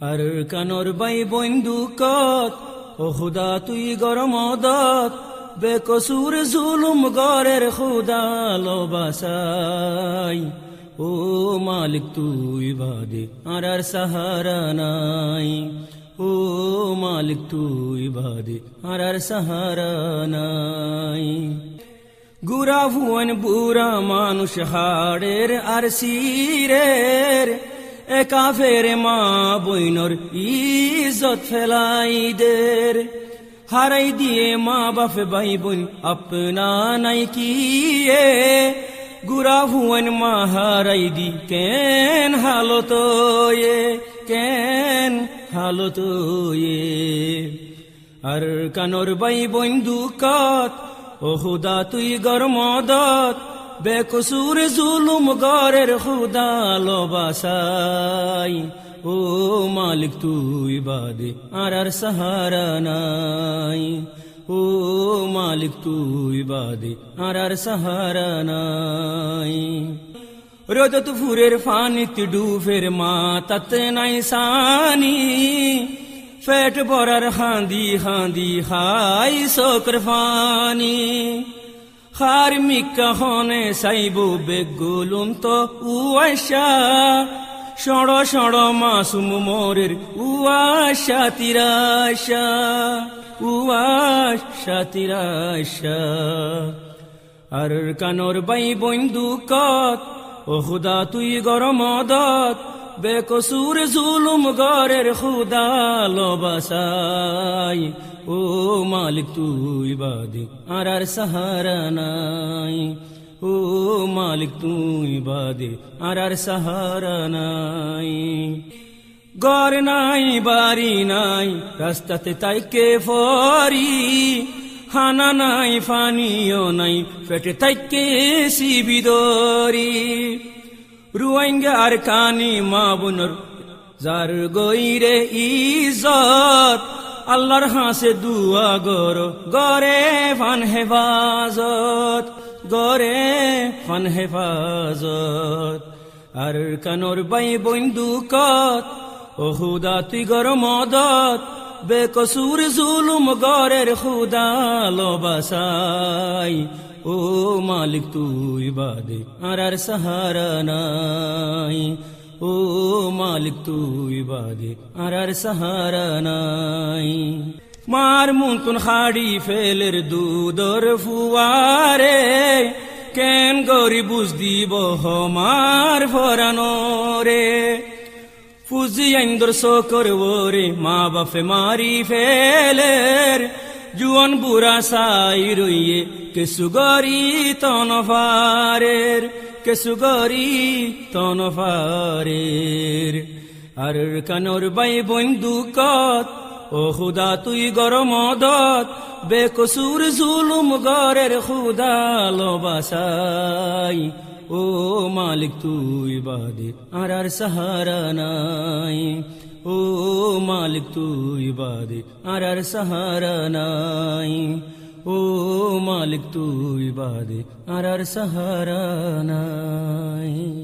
আর কানর by বন্দুকত ও খুদা তুই গরমদত বেকসুর জুলুম গরের খুদা লবাসাই ও মালিক তুই বাদে আর সাহারা নাই ও মালিক তুই বাদে আর সাহারা নাই গুরা ভুয়ন বুড়া মানুষ হাড়ের আর সিরের একা ফেরে মা বইনর ইজ্জত ফেলাই দের হারাই দিয়ে মা বাপে ভাই বোন আপনা নাই কি গুরা ভুয়ন মা হারাই দি কেন হালত কেন হালত আর কানর বাই বন্দুকত ও খুদা তুই গরমদত বেকসুর জুলুম গরের খুদা লবাসাই ও মালিক তুই বাদে আর সাহারা নাই ও মালিক তুই বাদে আর সাহারা নাই রোদত ফুরের ফানিত ডুফের মা তত নাই সানি পেট ভরার হাঁদি হাঁদি হাই শোকর ফানি হার মিকা হনে সাইব বেগুলুম তো উয়াশা সড় সড় মাসুম মোরের উয়াশা তিরাশা উয়াশা তিরাশা আর কানর বাই বন্দুকত ও খুদা তুই গরমদত বেকসুর জুলুম গরের খুদা লবাসাই ও মালিক তুই বাদে আর সাহারা নাই ও মালিক তুই বাদে আর সাহারা নাই ঘর নাই বাড়ি নাই রাস্তাতে তাইকে ফরি হানা নাই ফানিও নাই পেটে তাইকে শিবিদরি রুয়াইঙ্গা আর কানি মা বুনর যার গইরে ইজ্জত আল্লাহর হাসে দুয়া গরো গরে ফান হেফাজত গরে ফান হেফাজত আর কানর বাই বন্দুকত ও খুদা তুই গরমদত বেকসুর জুলুম গরের খুদা লবাসাই ও মালিক তুই বাদে আর সাহারা নাই ও মালিক তুই বাদে আর সাহারা নাই মার মুন্তুন হাড়ি ফেলের দুধর ফুয়ারে কেন গরি বুঝ দিব হমার ফরানো রে ফুজি আইন্দর শোকর ওরে মা বাপে মারি ফেলের জুয়ান বুড়া সাই রইয়ে কেসুগরি তনফারের কেসুগরি তনফারের আর কানর বাই বন্দুকত ও খুদা তুই গরমদত বেকসুর জুলুম গরের খুদা লবাসাই ও মালিক তুই বাদে আর সাহারা নাই ও মালিক তুই বাদে আর সাহারা নাই ও মালিক তুই বাদে আর সাহারা নাই।